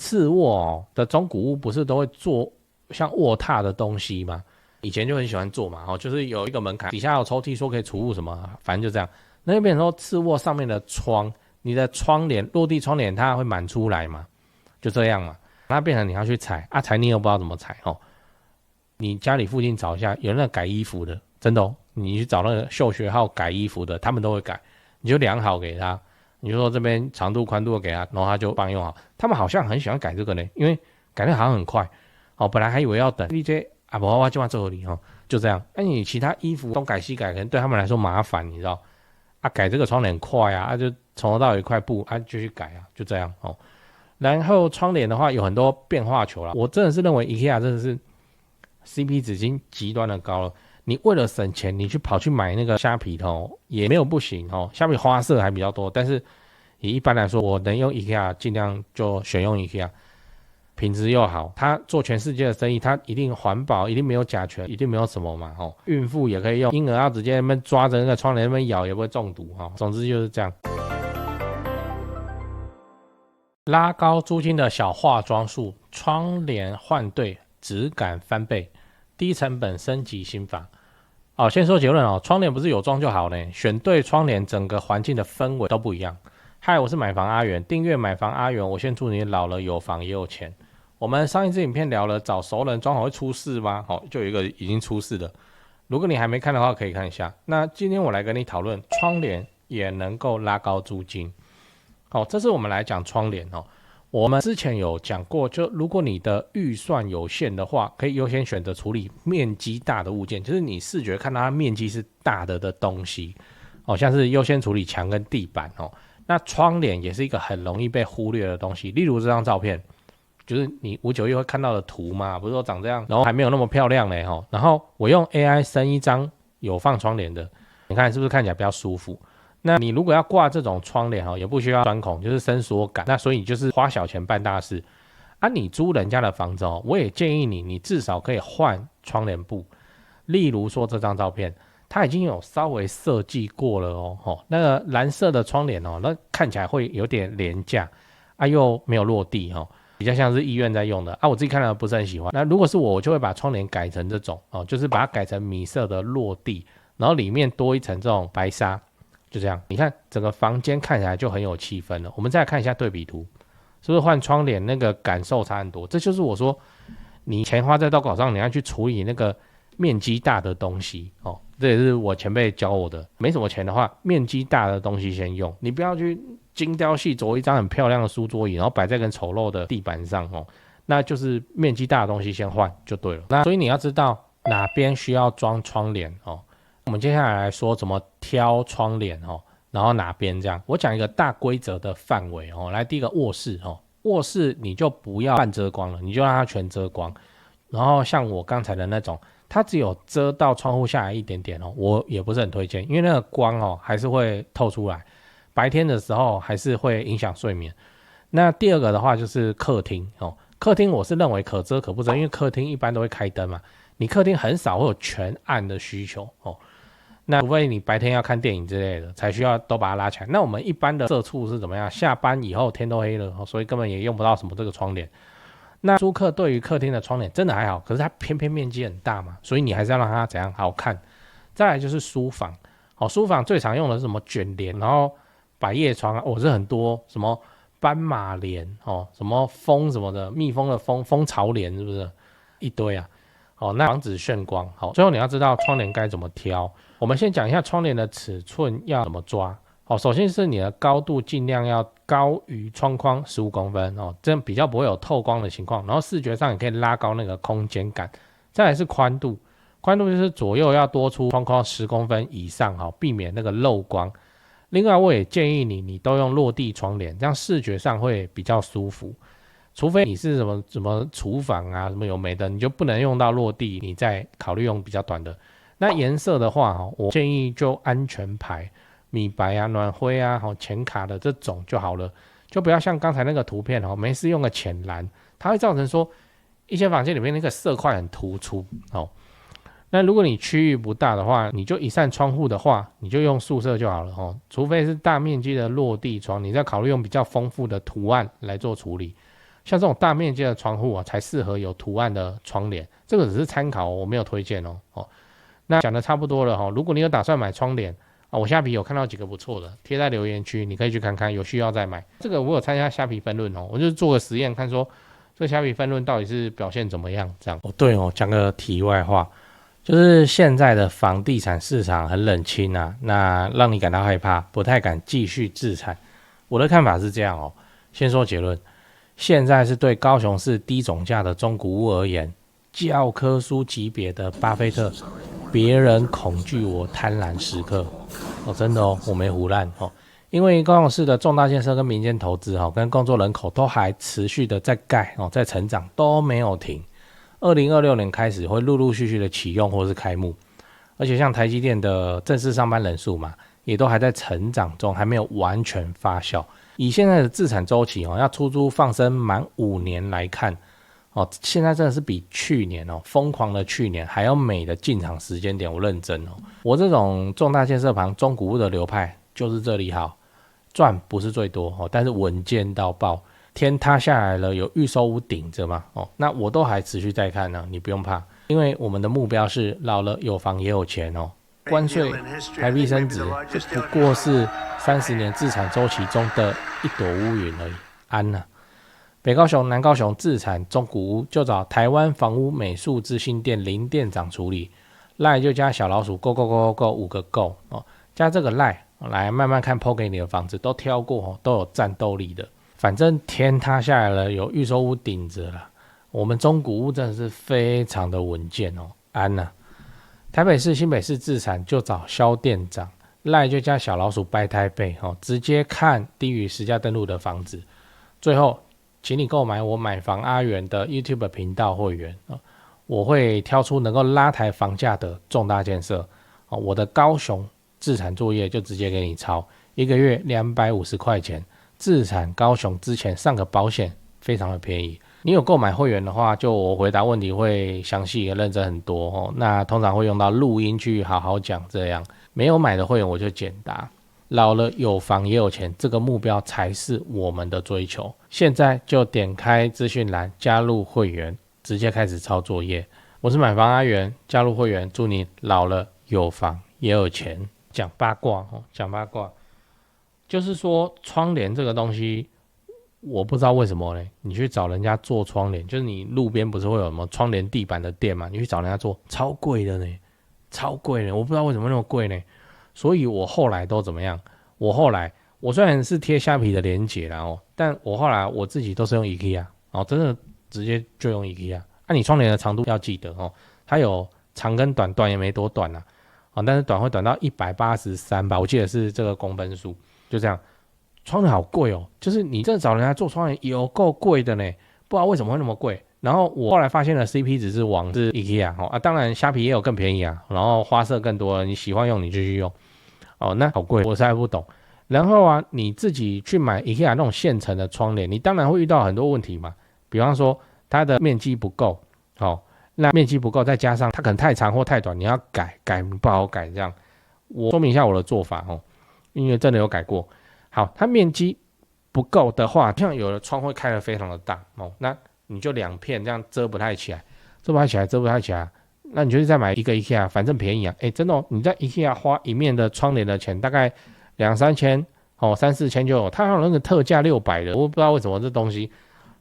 次卧的中古屋不是都会做像卧榻的东西吗？以前就很喜欢做嘛，就是有一个门槛，底下有抽屉说可以储物什么，反正就这样。那就变成说次卧上面的窗，你的窗帘落地窗帘它会满出来嘛，就这样嘛。那变成你要去裁啊，裁你又不知道怎么裁哦。你家里附近找一下，有那个改衣服的，真的你去找那个秀学号改衣服的，他们都会改，你就量好给他，你就说这边长度宽度给他，然后他就帮你用好。他们好像很喜欢改这个呢，因为改的好像很快本来还以为要等 DJ 啊，不我就往这里就这样。那你其他衣服东改西改，可能对他们来说麻烦，你知道啊？改这个窗帘很快啊，就从头到尾一块布啊，就去改啊，就这样然后窗帘的话有很多变化球啦，我真的是认为 IKEA 真的是 CP 值已经极端的高了。你为了省钱，你跑去买那个虾皮也没有不行虾皮花色还比较多，但是以一般来说，我能用 IKEA 尽量就选用 IKEA， 品质又好，它做全世界的生意，它一定环保，一定没有甲醛，一定没有什么嘛孕妇也可以用，婴儿要直接那边抓着那个窗帘那边咬也不会中毒总之就是这样。拉高租金的小化妆术，窗帘换对，质感翻倍，低成本升级心法。先说结论窗帘不是有装就好呢，选对窗帘，整个环境的氛围都不一样。嗨，我是买房阿元，订阅买房阿元，我先祝你老了有房也有钱。我们上一支影片聊了找熟人装潢会出事吗？就有一个已经出事的，如果你还没看的话可以看一下。那今天我来跟你讨论窗帘也能够拉高租金。这是我们来讲窗帘我们之前有讲过，就如果你的预算有限的话，可以优先选择处理面积大的物件，就是你视觉看到它面积是大的东西像是优先处理墙跟地板那窗帘也是一个很容易被忽略的东西，例如这张照片，就是你591会看到的图嘛，不是说长这样，然后还没有那么漂亮嘞然后我用 AI 生一张有放窗帘的，你看是不是看起来比较舒服？那你如果要挂这种窗帘也不需要钻孔，就是伸缩感，那所以就是花小钱办大事啊。你租人家的房子我也建议你至少可以换窗帘布，例如说这张照片它已经有稍微设计过了那个蓝色的窗帘那看起来会有点廉价又没有落地比较像是医院在用的我自己看了不是很喜欢。那如果是我就会把窗帘改成这种就是把它改成米色的落地，然后里面多一层这种白纱，就这样，你看整个房间看起来就很有气氛了。我们再来看一下对比图，是不是换窗帘那个感受差很多？这就是我说你钱花在刀口上，你要去处理那个面积大的东西这也是我前辈教我的。没什么钱的话，面积大的东西先用，你不要去精雕细琢一张很漂亮的书桌椅，然后摆在很丑陋的地板上那就是面积大的东西先换就对了。那所以你要知道哪边需要装窗帘我们接下来说怎么挑窗帘然后哪边这样。我讲一个大规则的范围来，第一个卧室卧室你就不要半遮光了，你就让它全遮光。然后像我刚才的那种，它只有遮到窗户下来一点点我也不是很推荐，因为那个光还是会透出来，白天的时候还是会影响睡眠。那第二个的话就是客厅客厅我是认为可遮可不遮，因为客厅一般都会开灯嘛，你客厅很少会有全暗的需求那除非你白天要看电影之类的才需要都把它拉起来。那我们一般的社畜是怎么样？下班以后天都黑了所以根本也用不到什么这个窗帘。那租客对于客厅的窗帘真的还好，可是它偏偏面积很大嘛，所以你还是要让它怎样好看。再来就是书房书房最常用的是什么卷帘，然后百叶窗是很多什么斑马帘什么蜂什么的，蜜蜂的蜂巢帘是不是一堆那防止眩光最后你要知道窗帘该怎么挑。我们先讲一下窗帘的尺寸要怎么抓首先是你的高度尽量要高于窗框15公分这样比较不会有透光的情况，然后视觉上也可以拉高那个空间感。再来是宽度就是左右要多出窗框10公分以上避免那个漏光。另外我也建议你都用落地窗帘，这样视觉上会比较舒服。除非你是什么厨房什么有没的，你就不能用到落地，你再考虑用比较短的。那颜色的话我建议就安全牌，米白暖灰浅卡的这种就好了，就不要像刚才那个图片没事用个浅蓝，它会造成说一些房间里面那个色块很突出那如果你区域不大的话，你就一扇窗户的话，你就用素色就好了除非是大面积的落地窗，你再考虑用比较丰富的图案来做处理像这种大面积的窗户啊，才适合有图案的窗帘。这个只是参考，我没有推荐哦。那讲的差不多了哈。如果你有打算买窗帘啊，我虾皮有看到几个不错的，贴在留言区，你可以去看看，有需要再买。这个我有参加虾皮分论哦，我就做个实验，看说这虾皮分论到底是表现怎么样。这样哦，对哦，讲个题外话，就是现在的房地产市场很冷清啊，那让你感到害怕，不太敢继续置产。我的看法是这样哦，先说结论。现在是对高雄市低总价的中古屋而言，教科书级别的巴菲特，别人恐惧我贪婪时刻哦，真的哦，我没胡乱哦，因为高雄市的重大建设跟民间投资哦，跟工作人口都还持续的在盖哦，在成长都没有停。2026年开始会陆陆续续的启用或是开幕，而且像台积电的正式上班人数嘛，也都还在成长中，还没有完全发酵。以现在的自产周期要出租放生满5年来看现在真的是比去年疯狂的去年还要美的进场时间点。我认真我这种重大建设旁中古屋的流派就是这里好，赚不是最多但是稳健到爆。天塌下来了，有预售屋顶着嘛那我都还持续在看呢，你不用怕，因为我们的目标是老了有房也有钱关税台币升值就不过是30年自产周期中的一朵乌云而已。安啊，北高雄、南高雄自产中古屋就找台湾房屋美术资讯店林店长处理，赖就加小老鼠 go 5个 go 加这个赖来慢慢看 PO 给你的房子都挑过都有战斗力的。反正天塌下来了，有预售屋顶着了，我们中古屋真的是非常的稳健安啊，台北市、新北市自产就找萧店长，赖就加小老鼠掰台北直接看低于实价登录的房子。最后，请你购买我买房阿元的 YouTube 频道会员我会挑出能够拉抬房价的重大建设我的高雄自产作业就直接给你抄，1个月250块钱。自产高雄之前上个保险非常的便宜，你有购买会员的话，就我回答问题会详细也认真很多那通常会用到录音去好好讲，这样没有买的会员我就简答。老了有房也有钱，这个目标才是我们的追求。现在就点开资讯栏加入会员，直接开始抄作业。我是买房阿元，加入会员，祝你老了有房也有钱。讲八卦讲八卦。就是说窗帘这个东西，我不知道为什么呢？你去找人家做窗帘，就是你路边不是会有什么窗帘地板的店嘛？你去找人家做，超贵的呢，超贵的，我不知道为什么那么贵呢。所以我后来都怎么样？我虽然是贴虾皮的连结啦但我后来我自己都是用 IKEA 真的直接就用 IKEA。你窗帘的长度要记得它有长跟短，短也没多短但是短会短到183吧，我记得是这个公分数。就这样，窗帘好贵就是你真的找人家做窗帘有够贵的呢，不知道为什么会那么贵。然后我后来发现了 CP 值是网是 IKEA 当然虾皮也有更便宜然后花色更多，你喜欢用你就去用那好贵，我实在不懂。然后你自己去买 IKEA 那种现成的窗帘，你当然会遇到很多问题嘛，比方说它的面积不够那面积不够，再加上它可能太长或太短，你要改不好改这样。我说明一下我的做法因为真的有改过。好，它面积不够的话，像有的窗会开得非常的大那你就2片这样遮不太起来，那你就是再买一个 IKEA， 反正便宜真的你在 IKEA 花一面的窗帘的钱大概2-3千3-4千就有，它还有那个特价600的，我不知道为什么这东西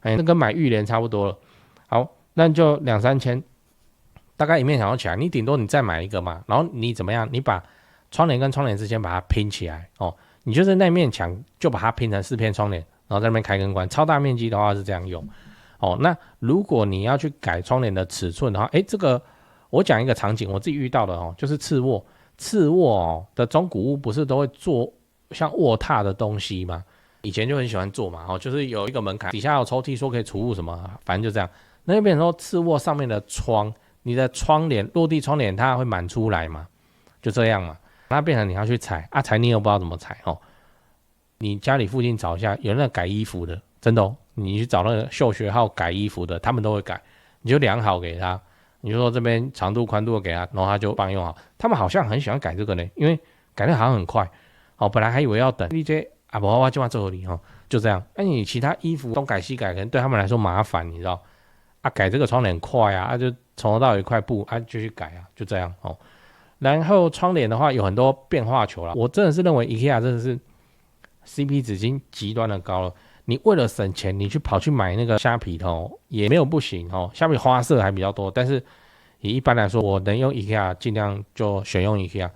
那跟买浴帘差不多了。好，那就2-3千，大概一面墙起来，你顶多你再买一个嘛，然后你怎么样？你把窗帘跟窗帘之间把它拼起来你就是那面墙就把它拼成4片窗帘，然后在那边开跟关。超大面积的话是这样用那如果你要去改窗帘的尺寸的话，这个我讲一个场景，我自己遇到的就是次卧的中古屋不是都会做像卧榻的东西吗？以前就很喜欢做嘛就是有一个门槛，底下有抽屉说可以储物什么，反正就这样。那就变成说次卧上面的窗，你的窗帘落地窗帘它会满出来嘛，就这样嘛。那变成你要去裁裁你又不知道怎么裁你家里附近找一下，有那个改衣服的，真的你去找那个秀学号改衣服的，他们都会改，你就量好给他，你就说这边长度宽度给他，然后他就帮你用好。他们好像很喜欢改这个呢，因为改的好像很快本来还以为要等 DJ 不我就要做你就这样。那你其他衣服东改西改，可能对他们来说麻烦，你知道？啊，改这个窗帘很快啊，就从头到尾一块布啊，就去改啊，就这样哦。然后窗帘的话有很多变化球啦，我真的是认为 IKEA 真的是 CP 值已经极端的高了。你为了省钱，你跑去买那个虾皮哦，也没有不行哦。虾皮花色还比较多，但是以一般来说，我能用 IKEA 尽量就选用 IKEA。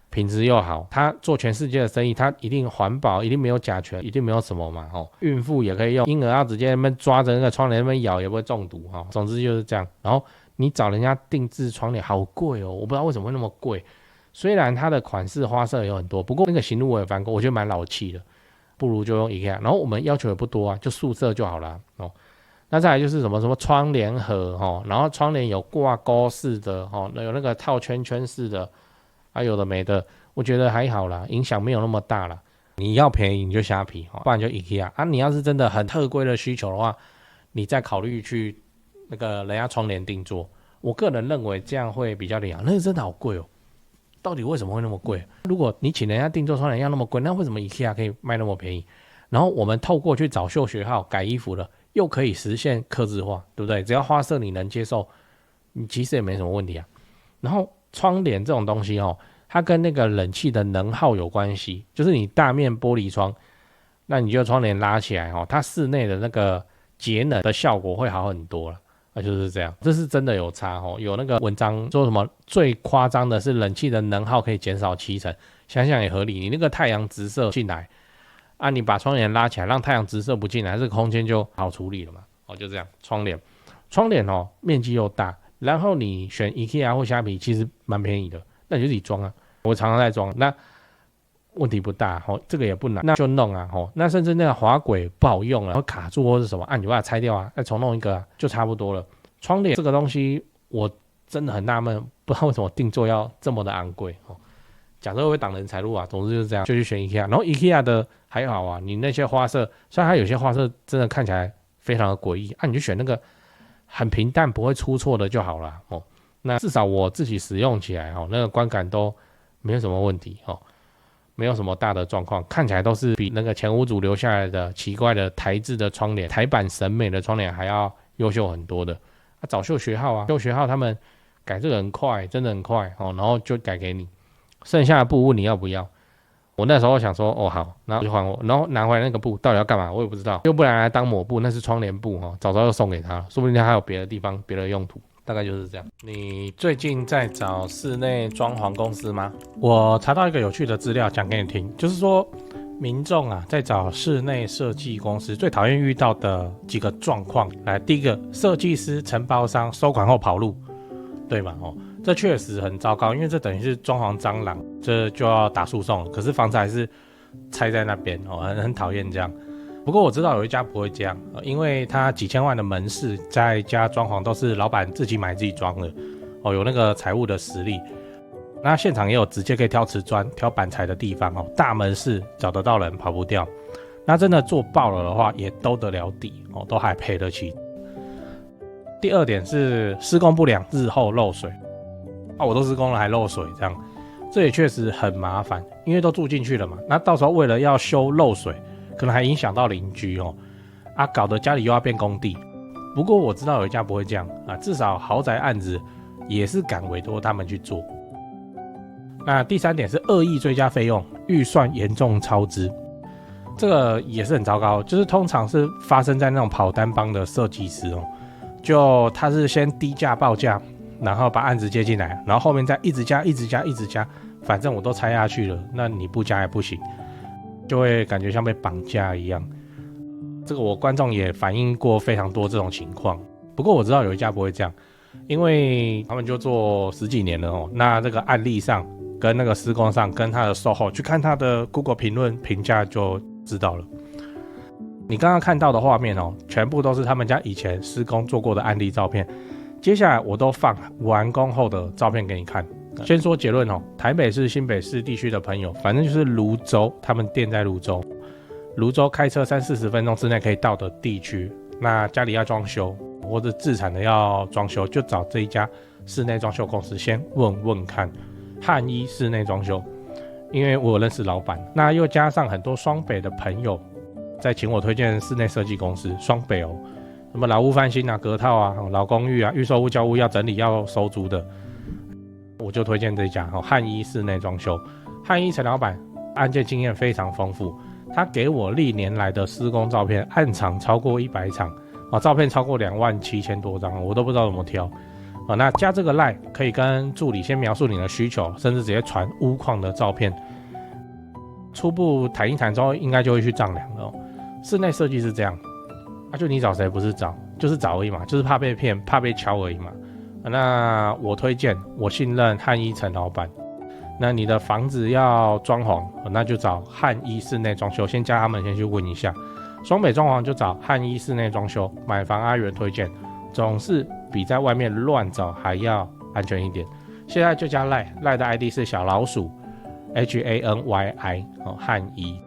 品质又好，他做全世界的生意，他一定环保，一定没有甲醛，一定没有什么嘛，孕妇也可以用，婴儿要直接那边抓着那个窗帘那边咬也不会中毒，总之就是这样。然后你找人家定制窗帘好贵哦，我不知道为什么会那么贵。虽然它的款式花色有很多，不过那个型录我也翻过，我觉得蛮老气的，不如就用 IKEA。然后我们要求也不多啊，就素色就好了哦。那再来就是什么窗帘盒然后窗帘有挂钩式的有那个套圈圈式的。有的没的，我觉得还好啦，影响没有那么大啦。你要便宜你就虾皮，不然就 IKEA 啊。你要是真的很特规的需求的话，你再考虑去那个人家窗帘定做。我个人认为这样会比较理想，那个真的好贵哦。到底为什么会那么贵？如果你请人家定做窗帘要那么贵，那为什么 IKEA 可以卖那么便宜？然后我们透过去找秀学号改衣服的，又可以实现客制化，对不对？只要花色你能接受，你其实也没什么问题啊。然后窗帘这种东西它跟那个冷气的能耗有关系，就是你大面玻璃窗，那你就窗帘拉起来它室内的那个节能的效果会好很多了。就是这样，这是真的有差有那个文章说什么最夸张的是冷气的能耗可以减少70%，想想也合理。你那个太阳直射进来你把窗帘拉起来，让太阳直射不进来，这个空间就好处理了嘛。就这样，窗帘面积又大。然后你选 IKEA 或虾皮其实蛮便宜的，那你就自己装啊。我常常在装，那问题不大这个也不难，那就弄啊那甚至那个滑轨不好用了，会卡住或是什么你就把它拆掉再重弄一个就差不多了。窗帘这个东西我真的很纳闷，不知道为什么定做要这么的昂贵讲这会不会挡人财路啊？总之就是这样，就去选 IKEA。然后 IKEA 的还好啊，你那些花色，虽然它有些花色真的看起来非常的诡异你就选那个很平淡不会出错的就好了那至少我自己使用起来那个观感都没有什么问题没有什么大的状况，看起来都是比那个前屋主留下来的奇怪的台制的窗帘、台版审美的窗帘还要优秀很多的。找秀学号秀学号他们改这个很快，真的很快然后就改给你，剩下的布问你要不要。我那时候想说好，然后就还我，然后拿回来那个布到底要干嘛我也不知道，又不拿来当抹布，那是窗帘布早又送给他，说不定他还有别的地方别的用途，大概就是这样。你最近在找室内装潢公司吗？我查到一个有趣的资料讲给你听，就是说民众在找室内设计公司最讨厌遇到的几个状况。来，第一个，设计师承包商收款后跑路，对吧这确实很糟糕，因为这等于是装潢蟑螂，这就要打诉讼了。可是房子还是拆在那边很讨厌这样。不过我知道有一家不会这样，因为他几千万的门市，在家装潢都是老板自己买自己装的有那个财务的实力。那现场也有直接可以挑瓷砖、挑板材的地方大门市找得到人，跑不掉。那真的做爆了的话，也兜得了底都还赔得起。第二点是施工不良，日后漏水。我都施工了还漏水，这样这也确实很麻烦，因为都住进去了嘛。那到时候为了要修漏水，可能还影响到邻居搞得家里又要变工地。不过我知道有一家不会这样至少豪宅案子也是敢委托他们去做。那第三点是恶意追加费用，预算严重超支，这个也是很糟糕，就是通常是发生在那种跑单帮的设计师就他是先低价报价，然后把案子接进来，然后后面再一直加，反正我都拆下去了，那你不加也不行，就会感觉像被绑架一样。这个我观众也反映过非常多这种情况。不过我知道有一家不会这样，因为他们就做10几年了那这个案例上跟那个施工上跟他的售后去看他的 Google 评论评价就知道了。你刚刚看到的画面全部都是他们家以前施工做过的案例照片。接下来我都放完工后的照片给你看。先说结论台北市、新北市地区的朋友，反正就是蘆洲，他们店在蘆洲，蘆洲开车30-40分钟之内可以到的地区。那家里要装修或者自产的要装修，就找这一家室内装修公司先问问看。汉一室内装修，因为我有认识老板，那又加上很多双北的朋友再请我推荐室内设计公司，双北哦，什么老屋翻新啊、隔套啊、老公寓啊、预售屋交屋要整理要收租的，我就推荐这家汉一室内装修。汉一陈老板案件经验非常丰富，他给我历年来的施工照片，案场超过100场，照片超过27000多张，我都不知道怎么挑。那加这个 LINE 可以跟助理先描述你的需求，甚至直接传屋况的照片，初步谈一谈之后，应该就会去丈量了。室内设计是这样，就你找谁不是找，就是找而已嘛，就是怕被骗，怕被敲而已嘛。那我推荐，我信任汉一陈老板。那你的房子要装潢，那就找汉一室内装修，先加他们先去问一下。双北装潢就找汉一室内装修，买房阿元推荐，总是比在外面乱找还要安全一点。现在就加 LINE 的 ID 是小老鼠HANYI 汉一。